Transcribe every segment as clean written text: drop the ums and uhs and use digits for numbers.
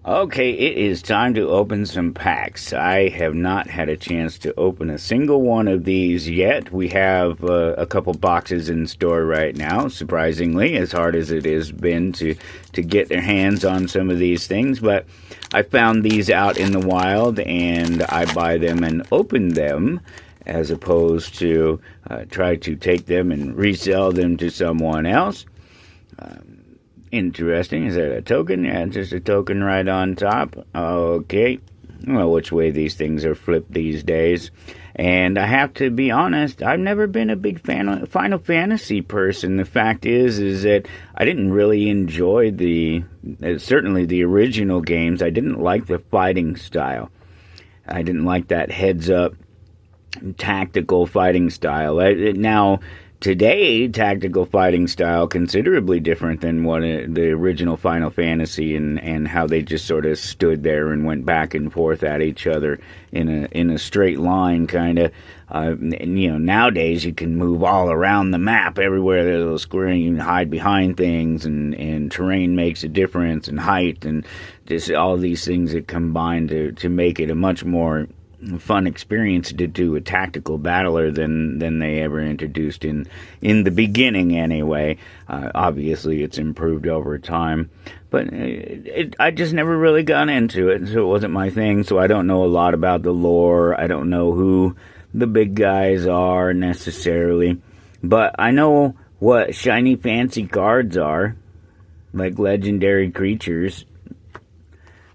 Okay, it is time to open some packs. I have not had a chance to open a single one of these yet. We have a couple boxes in store right now, surprisingly, as hard as it has been to get their hands on some of these things. But I found these out in the wild, and I buy them and open them, as opposed to try to take them and resell them to someone else. Interesting. Is that a token? Yeah, just a token right on top. Okay. Well, which way these things are flipped these days. And I have to be honest, I've never been a big fan of Final Fantasy person. The fact is that I didn't really enjoy certainly the original games. I didn't like the fighting style. I didn't like that heads-up tactical fighting style. Now, today, tactical fighting style considerably different than what the original Final Fantasy, and how they just sort of stood there and went back and forth at each other in a straight line, kind of. Nowadays you can move all around the map everywhere. There's a little square, you can hide behind things, and terrain makes a difference, and height, and just all these things that combine to make it a much more fun experience to do a tactical battler than they ever introduced in the beginning anyway. Obviously it's improved over time, but I just never really got into it, so it wasn't my thing. So I don't know a lot about the lore. I don't know who the big guys are necessarily, but I know what shiny fancy cards are, like legendary creatures.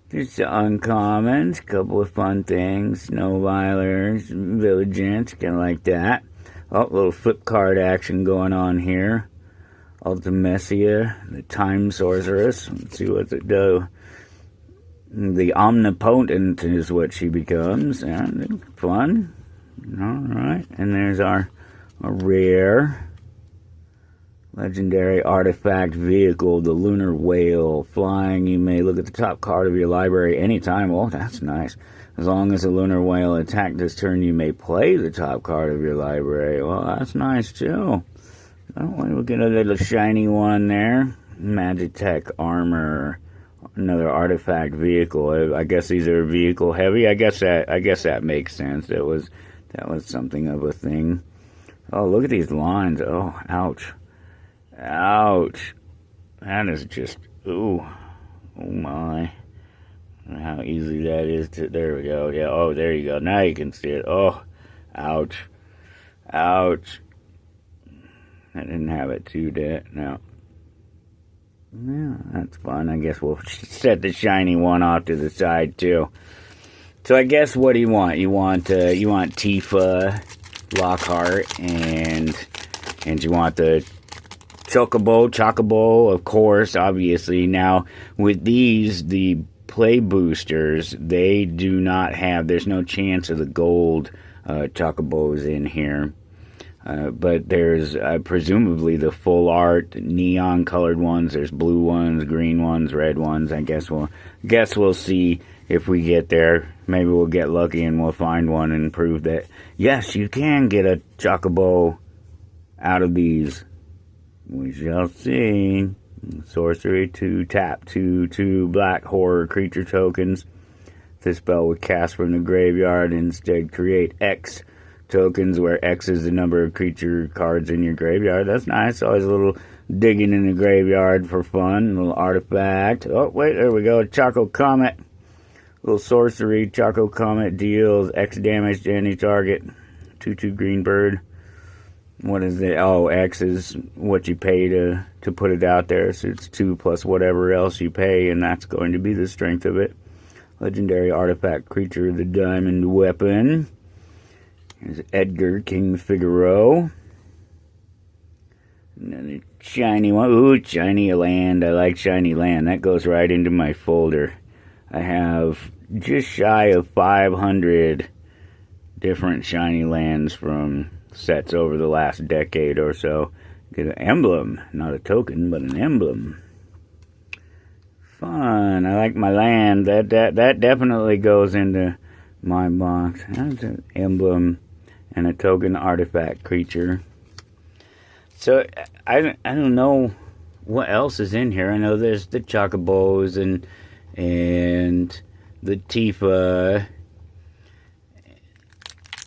There's the uncommons, a couple of fun things, snow vilers, villagers, kind of like that. Oh, little flip card action going on here. Ultimecia, the time sorceress. Let's see what it does. The omnipotent is what she becomes. And fun. Alright, and there's our rare legendary artifact vehicle, the Lunar Whale. Flying, you may look at the top card of your library anytime. Oh, that's nice. As long as the Lunar Whale attacked this turn, you may play the top card of your library. Well, that's nice too. Oh, we'll get a little shiny one there. Magitech armor. Another artifact vehicle. I guess these are vehicle heavy. I guess that makes sense. That was something of a thing. Oh, look at these lines. Oh, ouch. Ouch. That is just, ooh. Oh my. How easy that is to, there we go. Yeah, oh, there you go. Now you can see it. Oh, ouch. Ouch. I didn't have it too dead. No. Yeah, that's fun. I guess we'll set the shiny one off to the side too. So I guess what do you want? You want Tifa, Lockhart, and you want the Chocobo, of course, obviously. Now, with these, the play boosters, they do not have, there's no chance of the gold Chocobos in here. But there's presumably the full art neon colored ones. There's blue ones, green ones, red ones. I guess we'll see if we get there. Maybe we'll get lucky and we'll find one and prove that yes, you can get a Chocobo out of these. We shall see. Sorcery, 2 tap, 2 black horror creature tokens. This spell would cast from the graveyard. Instead, create X tokens, where X is the number of creature cards in your graveyard. That's nice. Always a little digging in the graveyard for fun. A little artifact. Oh, wait, there we go. Choco Comet. Little sorcery. Choco Comet deals X damage to any target. 2/2 green bird. What is it? Oh, X is what you pay to put it out there. So it's 2 plus whatever else you pay, and that's going to be the strength of it. Legendary artifact creature, the diamond weapon. Here's Edgar, King Figaro. Another shiny one. Ooh, shiny land. I like shiny land. That goes right into my folder. I have just shy of 500 different shiny lands from sets over the last decade or so. Get an emblem, not a token, but an emblem. Fun. I like my land. That definitely goes into my box. That's an emblem and a token artifact creature. So I don't know what else is in here. I know there's the Chocobos and and the Tifa.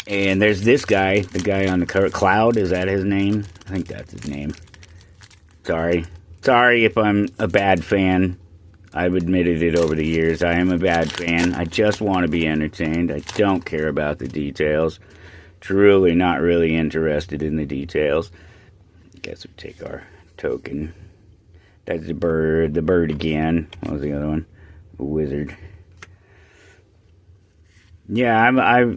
And there's this guy, the guy on the cover. Cloud, is that his name? I think that's his name. Sorry if I'm a bad fan. I've admitted it over the years. I am a bad fan. I just want to be entertained. I don't care about the details. Truly not really interested in the details. I guess we take our token. That's the bird. The bird again. What was the other one? The wizard. Yeah,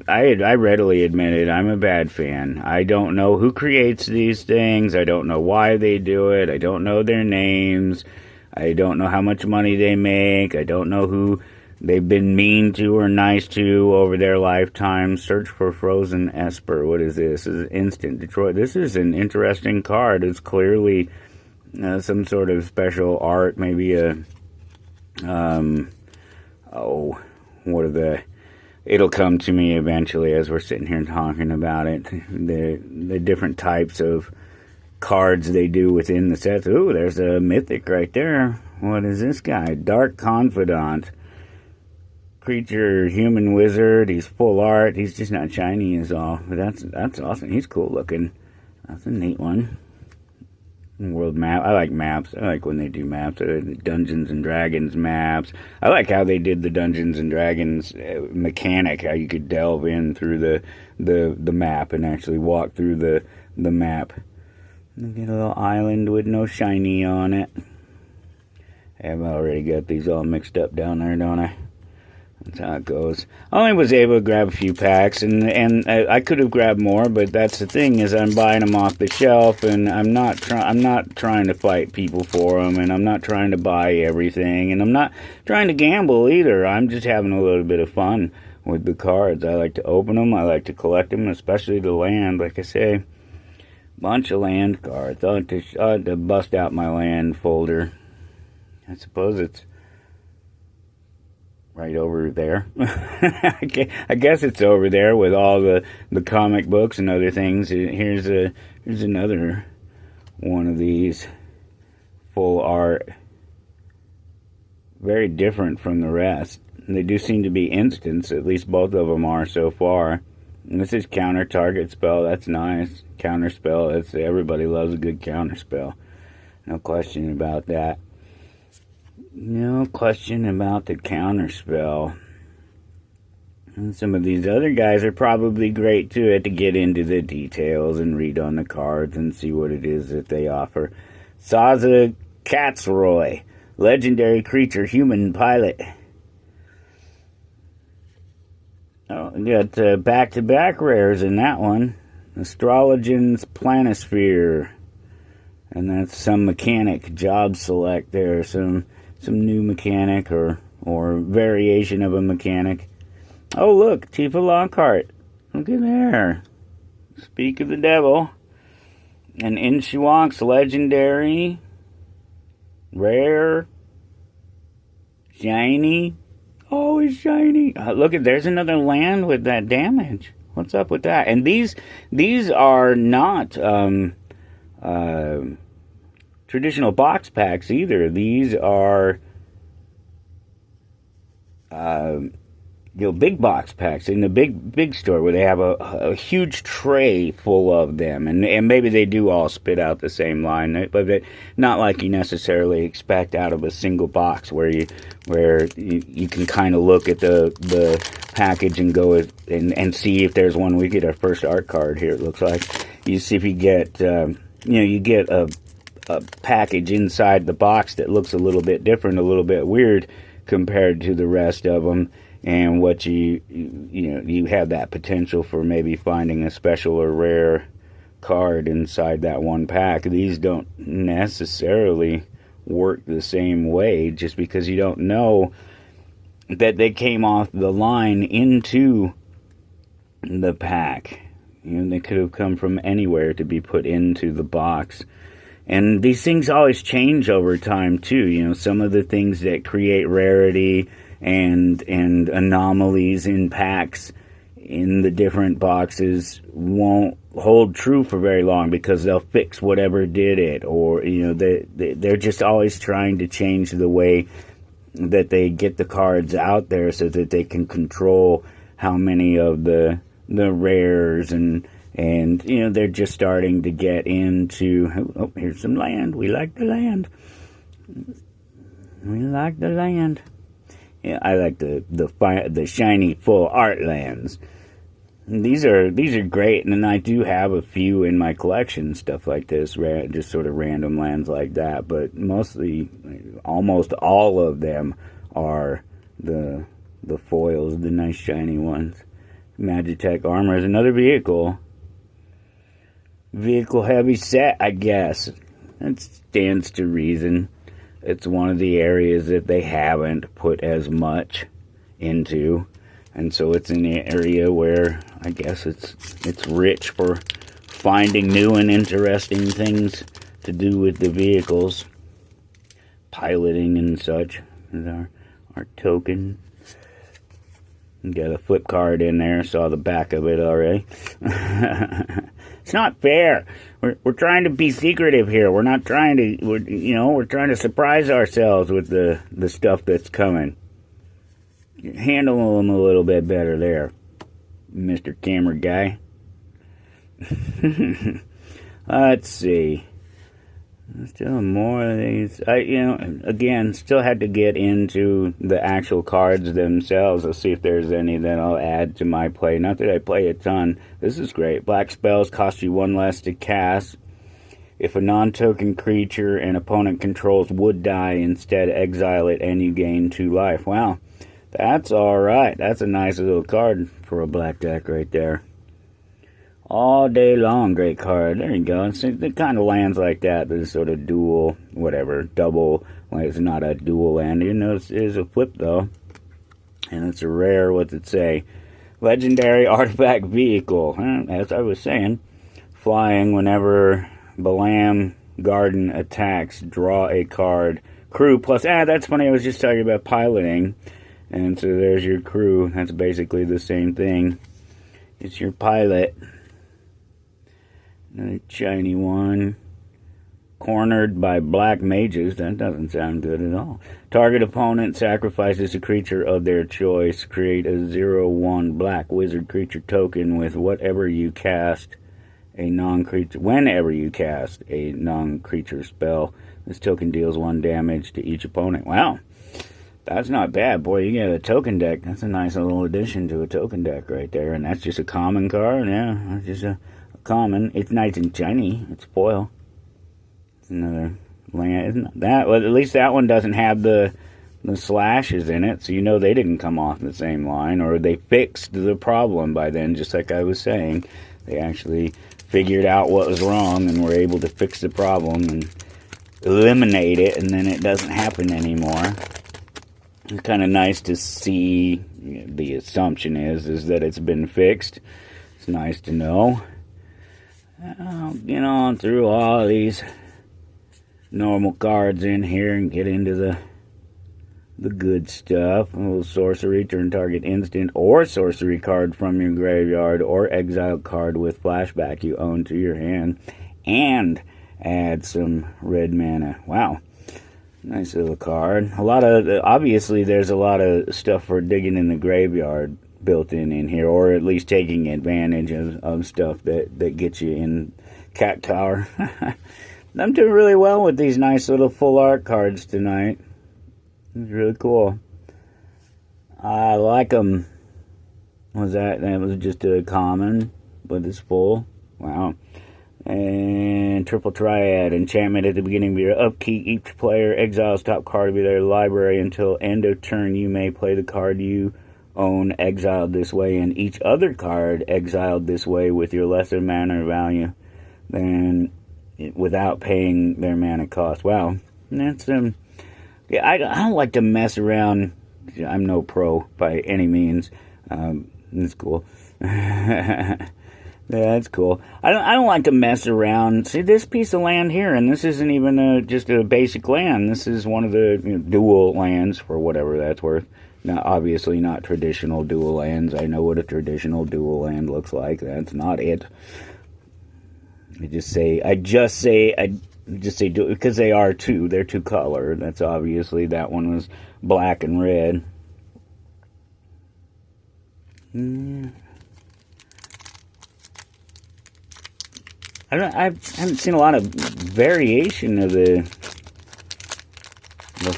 I readily admit it. I'm a bad fan. I don't know who creates these things. I don't know why they do it. I don't know their names. I don't know how much money they make. I don't know who they've been mean to or nice to over their lifetime. Search for Frozen Esper. What is this? This is Instant Detroit. This is an interesting card. It's clearly some sort of special art. Maybe a... what are the... It'll come to me eventually as we're sitting here talking about it. The different types of cards they do within the sets. Ooh, there's a mythic right there. What is this guy? Dark Confidant. Creature, human wizard. He's full art. He's just not shiny is all. But that's awesome. He's cool looking. That's a neat one. World map. I like maps. I like when they do maps. The Dungeons and Dragons maps. I like how they did the Dungeons and Dragons mechanic. How you could delve in through the map and actually walk through the map. And get a little island with no shiny on it. I've already got these all mixed up down there, don't I? That's how it goes. I only was able to grab a few packs, and I could have grabbed more, but that's the thing, is I'm buying them off the shelf, and I'm not trying to fight people for them, and I'm not trying to buy everything, and I'm not trying to gamble either. I'm just having a little bit of fun with the cards. I like to open them. I like to collect them, especially the land. Like I say, bunch of land cards. I like to bust out my land folder. I suppose it's right over there. I guess it's over there with all the comic books and other things. Here's another one of these full art. Very different from the rest. They do seem to be instants, at least both of them are so far. And this is counter target spell. That's nice. Counter spell. Everybody loves a good counter spell. No question about that. No question about the counterspell. And some of these other guys are probably great too. Have to get into the details and read on the cards and see what it is that they offer. Saza Katzroy, legendary creature, human pilot. Oh, we got back-to-back rares in that one. Astrologian's Planisphere. And that's some mechanic job select there. Some new mechanic or variation of a mechanic. Oh, look, Tifa Lockhart. Look at there. Speak of the devil. And In She Walks, legendary, rare, shiny. Always shiny. Look at, there's another land with that damage. What's up with that? And these are not traditional box packs either. These are big box packs in the big store where they have a huge tray full of them, and maybe they do all spit out the same line, but not like you necessarily expect out of a single box where you can kind of look at the package and go and see if there's one. We get our first art card here. It looks like you see if you get you get a package inside the box that looks a little bit different, a little bit weird compared to the rest of them, and what you have that potential for maybe finding a special or rare card inside that one pack. These don't necessarily work the same way just because you don't know that they came off the line into the pack. They could have come from anywhere to be put into the box. And these things always change over time too. Some of the things that create rarity and anomalies in packs in the different boxes won't hold true for very long because they'll fix whatever did it, or they're just always trying to change the way that they get the cards out there so that they can control how many of the rares and they're just starting to get into, oh, here's some land. We like the land. We like the land. Yeah, I like the shiny full art lands. These are great, and then I do have a few in my collection, stuff like this, just sort of random lands like that. But mostly, almost all of them are the foils, the nice shiny ones. Magitech armor is another vehicle. Vehicle heavy set, I guess. It stands to reason. It's one of the areas that they haven't put as much into. And so it's an area where I guess it's rich for finding new and interesting things to do with the vehicles. Piloting and such is our token. Got a flip card in there. Saw the back of it already. It's not fair. We're trying to be secretive here. We're not trying to. We're trying to surprise ourselves with the stuff that's coming. Handle them a little bit better there, Mr. Camera Guy. Let's see. Still more of these. Again, still had to get into the actual cards themselves. Let's see if there's any that I'll add to my play. Not that I play a ton. This is great. Black spells cost you 1 less to cast. If a non-token creature an opponent controls would die, instead exile it and you gain 2 life. Wow. That's alright. That's a nice little card for a black deck right there. All day long, great card. There you go. It's the kind of lands like that is sort of dual, whatever, double. Well, it's not a dual land. You know, it is a flip, though. And it's a rare, what's it say? Legendary artifact vehicle. As I was saying, flying whenever Balam Garden attacks, draw a card. Crew plus, that's funny. I was just talking about piloting. And so there's your crew. That's basically the same thing. It's your pilot. Another shiny one. Cornered by black mages. That doesn't sound good at all. Target opponent sacrifices a creature of their choice. Create a 0/1 black wizard creature token with whatever you cast a non-creature. Whenever you cast a non-creature spell, this token deals 1 damage to each opponent. Wow. That's not bad. Boy, you get a token deck. That's a nice little addition to a token deck right there. And that's just a common card. Yeah, that's just a common. It's nice and shiny. It's foil. It's another land. Isn't that? Well, at least that one doesn't have the slashes in it. So you know they didn't come off the same line. Or they fixed the problem by then, just like I was saying. They actually figured out what was wrong and were able to fix the problem and eliminate it. And then it doesn't happen anymore. It's kind of nice to see. The assumption is that it's been fixed. It's nice to know. I'll get on through all these normal cards in here and get into the good stuff. A little sorcery. Turn target instant or sorcery card from your graveyard or exile card with flashback you own to your hand. And add some red mana. Wow. Nice little card. Obviously there's a lot of stuff for digging in the graveyard built in here, or at least taking advantage of stuff that gets you in Cat Tower. I'm doing really well with these nice little full art cards tonight. It's really cool. I like them. That was just a common, but it's full. Wow. And triple triad enchantment at the beginning of your upkeep. Each player exiles top card of their library until end of turn. You may play the card you own exiled this way, and each other card exiled this way with your lesser mana value than without paying their mana cost. Wow, that's yeah. I don't like to mess around. I'm no pro by any means. It's cool. Yeah, that's cool. I don't like to mess around. See, this piece of land here, and this isn't even just a basic land. This is one of the dual lands, for whatever that's worth. Now, obviously not traditional dual lands. I know what a traditional dual land looks like. That's not it. I just say dual, because they are two. They're two color. That's obviously, that one was black and red. Yeah. I haven't seen a lot of variation of the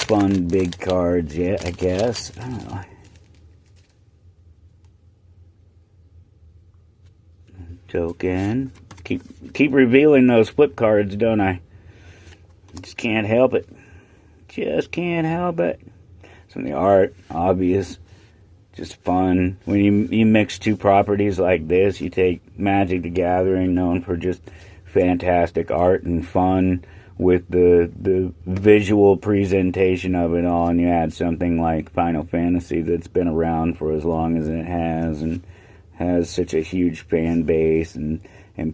fun big cards yet, I guess. I don't know. Token. Keep revealing those flip cards, don't I? Just can't help it. Just can't help it. Some of the art, obvious. Just fun. When you mix two properties like this, you take Magic the Gathering, known for just fantastic art and fun, with the visual presentation of it all, and you add something like Final Fantasy that's been around for as long as it has, and has such a huge fan base, and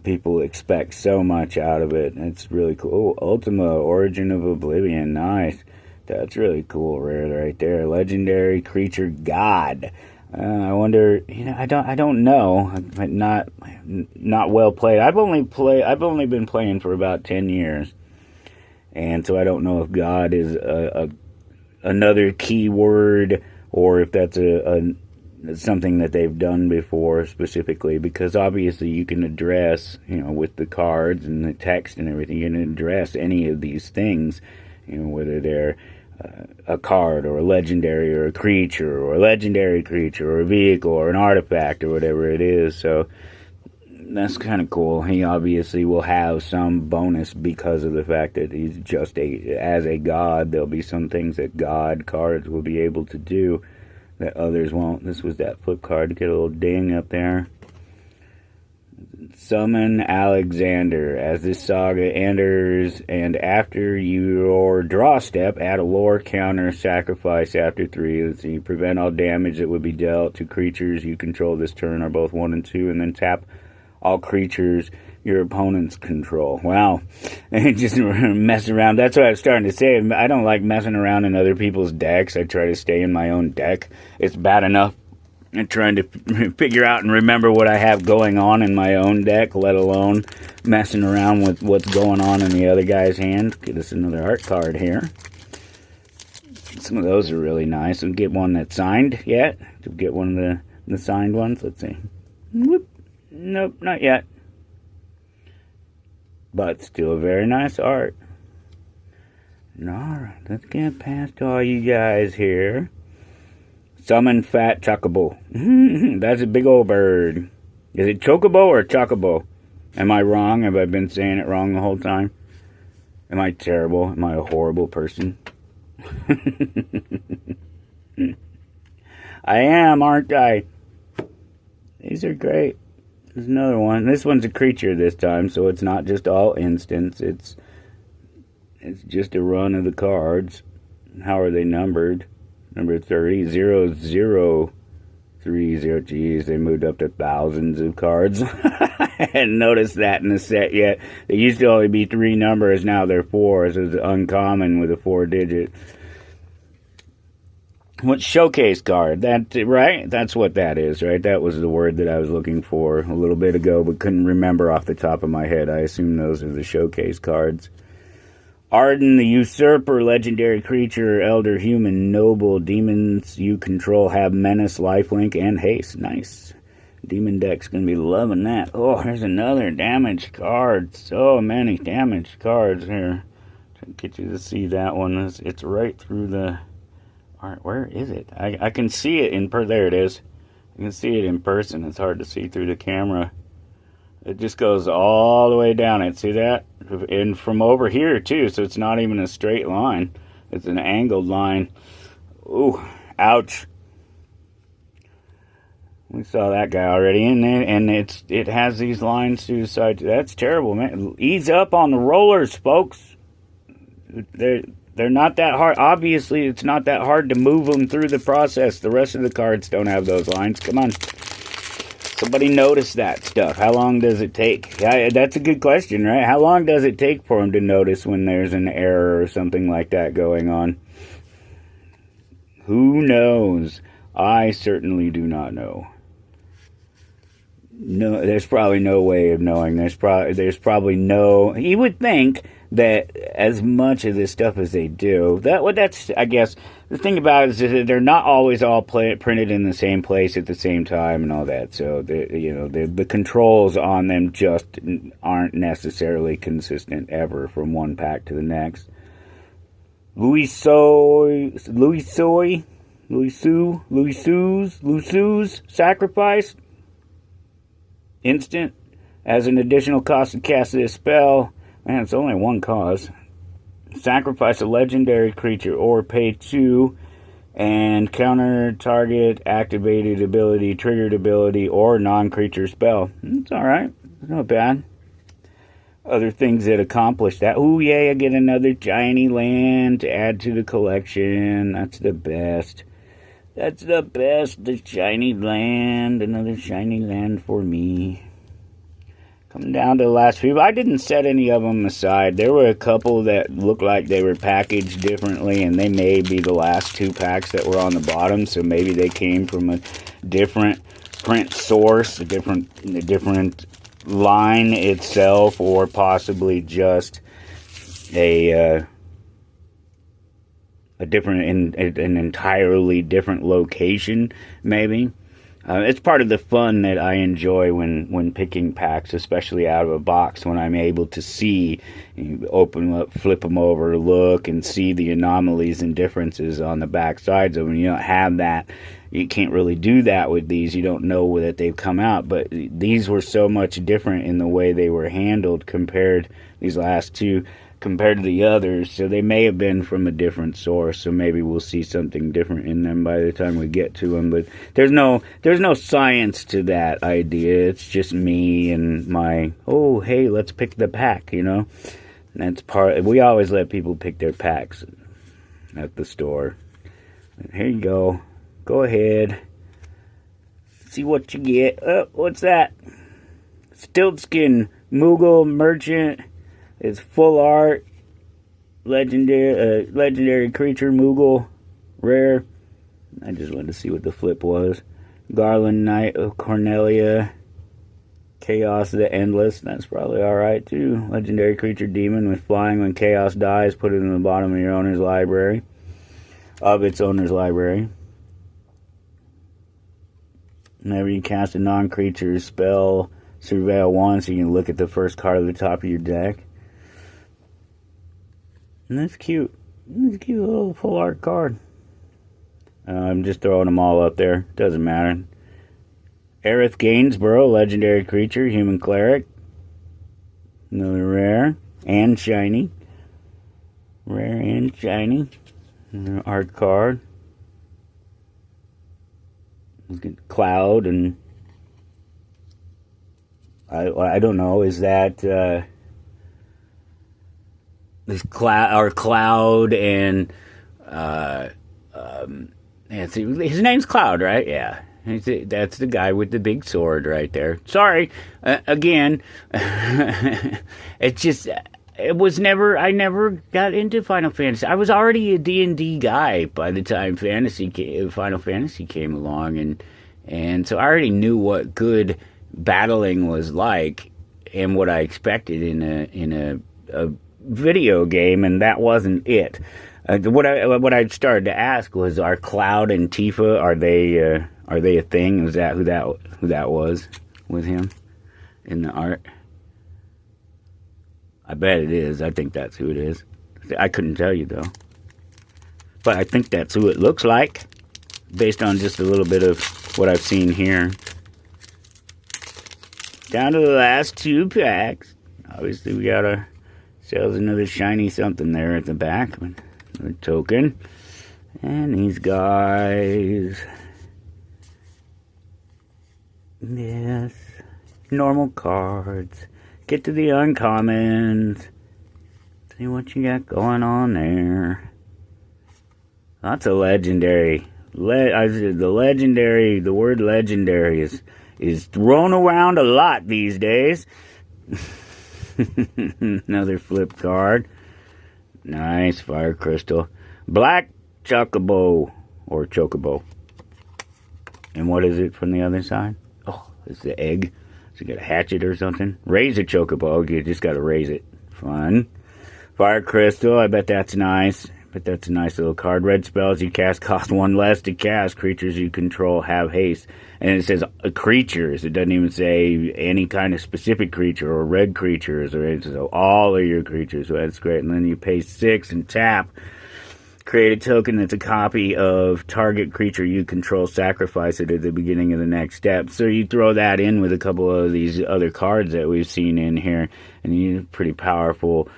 people expect so much out of it. It's really cool. Oh, Ultima, Origin of Oblivion, nice. That's really cool, rare right there. Legendary creature god. I wonder. I don't know. Not well played. I've only been playing for about 10 years, and so I don't know if god is another keyword, or if that's something that they've done before specifically, because obviously you can address, with the cards and the text and everything, you can address any of these things, whether they're a card or a legendary or a creature or a legendary creature or a vehicle or an artifact or whatever it is. So that's kind of cool. He obviously will have some bonus because of the fact that he's just as a god. There'll be some things that god cards will be able to do that others won't. This was that flip card to get a little ding up there. Summon Alexander. As this saga enters, and after your draw step, add a lore counter, sacrifice after 3. Let's see. Prevent all damage that would be dealt to creatures you control this turn are both 1 and 2, and then tap all creatures your opponents control. Wow. And just mess around. That's what I was starting to say. I don't like messing around in other people's decks. I try to stay in my own deck. It's bad enough and trying to figure out and remember what I have going on in my own deck, let alone messing around with what's going on in the other guy's hand. Get us another art card here. Some of those are really nice. We'll get one that's signed yet. To get one of the signed ones. Let's see. Whoop. Nope, not yet. But still very nice art. Alright, let's get past all you guys here. Summon Fat Chocobo. That's a big old bird. Is it Chocobo or Chocobo? Am I wrong? Have I been saying it wrong the whole time? Am I terrible? Am I a horrible person? I am, aren't I? These are great. There's another one. This one's a creature this time, so it's not just all instants. It's just a run of the cards. How are they numbered? Number 30, 0030. Geez, they moved up to thousands of cards. I hadn't noticed that in the set yet. They used to only be 3 numbers, now they're 4, so it's uncommon with a 4-digit. What showcase card? That right? That's what that is, right? That was the word that I was looking for a little bit ago, but couldn't remember off the top of my head. I assume those are the showcase cards. Arden the Usurper, legendary creature, elder human, noble. Demons you control have menace, lifelink, and haste. Nice. Demon deck's gonna be loving that. Oh, here's another damage card. So many damage cards here. Try to get you to see that one. It's right through the... Alright, where is it? I can see it in there it is. You can see it in person. It's hard to see through the camera. It just goes all the way down it. See that? And from over here too, so it's not even a straight line. It's an angled line. Ooh, ouch. We saw that guy already in there, and it has these lines to the side. That's terrible, man. Ease up on the rollers, folks. They're not that hard. Obviously, it's not that hard to move them through the process. The rest of the cards don't have those lines. Come on. Somebody notice that stuff. How long does it take? Yeah, that's a good question, right? How long does it take for them to notice when there's an error or something like that going on? Who knows? I certainly do not know. No, there's probably no way of knowing. There's probably no... You would think that as much of this stuff as they do. That's I guess the thing about it is that they're not always all printed in the same place at the same time and all that. So the controls on them just aren't necessarily consistent ever from one pack to the next. Louisu's Sacrifice. Instant. As an additional cost to cast this spell. Man, it's only one cost. Sacrifice a legendary creature or pay 2 and counter target activated ability, triggered ability, or non-creature spell. It's alright. It's not bad. Other things that accomplish that. Ooh, yeah, I get another shiny land to add to the collection. That's the best. That's the best. The shiny land. Another shiny land for me. Coming down to the last few. I didn't set any of them aside. There were a couple that looked like they were packaged differently, and they may be the last 2 packs that were on the bottom, so maybe they came from a different print source, a different line itself, or possibly just an entirely different location, maybe. It's part of the fun that I enjoy when picking packs, especially out of a box, when I'm able to see, open them up, flip them over, look, and see the anomalies and differences on the back sides of them. You don't have that. You can't really do that with these. You don't know that they've come out, but these were so much different in the way they were handled compared, these last 2, compared to the others, so they may have been from a different source, so maybe we'll see something different in them by the time we get to them, but there's no science to that idea. It's just me and my, oh, hey, let's pick the pack, And that's we always let people pick their packs at the store. Here you go. Go ahead. See what you get. Oh, what's that? Stiltskin Moogle Merchant. It's full art. Legendary creature Moogle. Rare. I just wanted to see what the flip was. Garland Knight of Cornelia. Chaos the Endless. That's probably alright too. Legendary creature demon with flying. When chaos dies, put it in the bottom of your owner's library. Of its owner's library. Whenever you cast a non-creature spell, surveil 1, so you can look at the first card at the top of your deck. And that's cute. That's a cute little full art card. I'm just throwing them all up there. Doesn't matter. Aerith Gainsborough, legendary creature, human cleric. Another rare and shiny. Rare and shiny. Another art card. Cloud and I don't know. Is that this Cloud and his name's Cloud, right? Yeah, that's the guy with the big sword right there. Sorry, again, it's just. I never got into Final Fantasy. I was already a D&D guy by the time Final Fantasy came along, and so I already knew what good battling was like and what I expected in a video game, and that wasn't it. What I started to ask was, are Cloud and Tifa, are they a thing? Is that who that was with him in the art? I bet it is. I think that's who it is. I couldn't tell you, though. But I think that's who it looks like, based on just a little bit of what I've seen here. Down to the last 2 packs. Obviously, we got ourselves another shiny something there at the back. Another token. And these guys. Yes. Normal cards. Get to the uncommons. See what you got going on there. Lots of legendary. The word legendary is thrown around a lot these days. Another flip card. Nice fire crystal. Black chocobo. Or chocobo. And what is it from the other side? Oh, it's the egg. So you got a hatchet or something. Raise a chocobo. You just got to raise it. Fun. Fire Crystal, I bet that's nice. But that's a nice little card. Red spells you cast cost 1 less to cast. Creatures you control have haste. And it says creatures. It doesn't even say any kind of specific creature or red creatures or anything. So all of your creatures. So that's great. And then you pay 6 and tap. Create a token that's a copy of target creature you control. Sacrifice it at the beginning of the next step. So you throw that in with a couple of these other cards that we've seen in here. And you pretty powerful...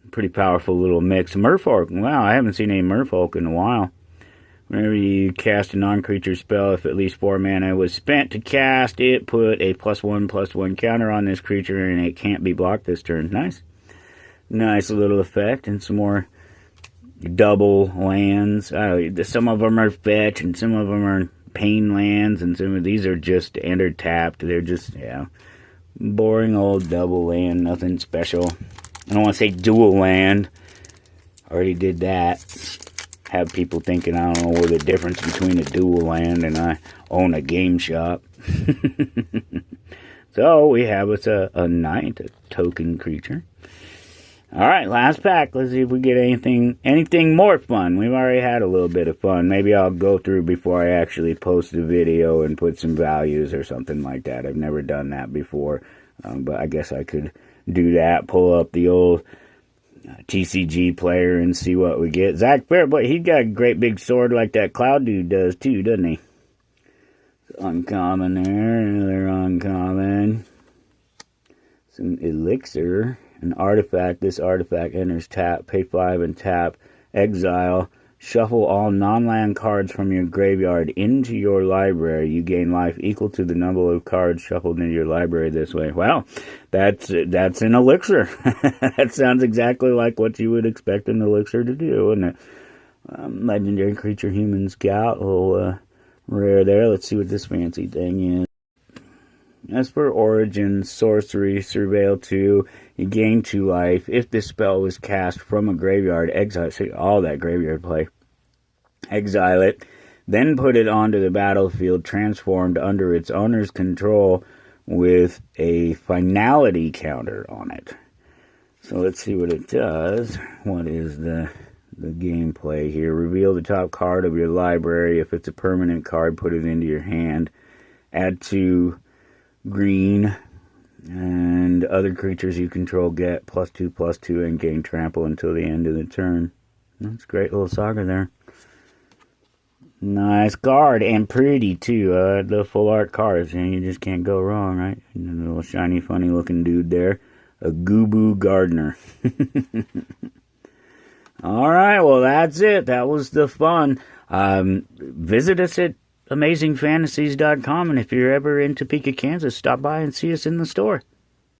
pretty powerful little mix. Merfolk. Wow, I haven't seen any Merfolk in a while. Whenever you cast a non-creature spell, if at least 4 mana was spent to cast it, put a +1/+1 counter on this creature, and it can't be blocked this turn. Nice. Nice little effect. And some more double lands. Some of them are fetch, and some of them are pain lands, and some of these are just enter tapped. They're just, yeah, boring old double land. Nothing special. I don't want to say dual land. Already did that. Have people thinking I don't know what the difference between a dual land and I own a game shop. So we have us a knight, a token creature. Alright, last pack. Let's see if we get anything more fun. We've already had a little bit of fun. Maybe I'll go through before I actually post the video and put some values or something like that. I've never done that before. But I guess I could do that, pull up the old TCG player and see what we get. Zach Fair, but he's got a great big sword like that Cloud Dude does too, doesn't he? Uncommon there, another uncommon. Some elixir, an artifact. This artifact enters tap, pay 5 and tap, exile. Shuffle all non-land cards from your graveyard into your library. You gain life equal to the number of cards shuffled into your library this way. Well, that's an elixir. That sounds exactly like what you would expect an elixir to do, wouldn't it? Legendary creature, human scout, a little rare there. Let's see what this fancy thing is. As for origins, sorcery, surveil 2, you gain 2 life. If this spell was cast from a graveyard, exile, see all that graveyard play. Exile it, then put it onto the battlefield, transformed under its owner's control with a finality counter on it. So let's see what it does. What is the gameplay here? Reveal the top card of your library. If it's a permanent card, put it into your hand. Add 2 green, and other creatures you control get +2/+2 and gain trample until the end of the turn. That's a great little saga there. Nice card, and pretty too. The full art cards, and you just can't go wrong, right? And a little shiny, funny looking dude there. A Gooboo Gardener. Alright, well that's it. That was the fun. Visit us at AmazingFantasies.com, and if you're ever in Topeka, Kansas, stop by and see us in the store.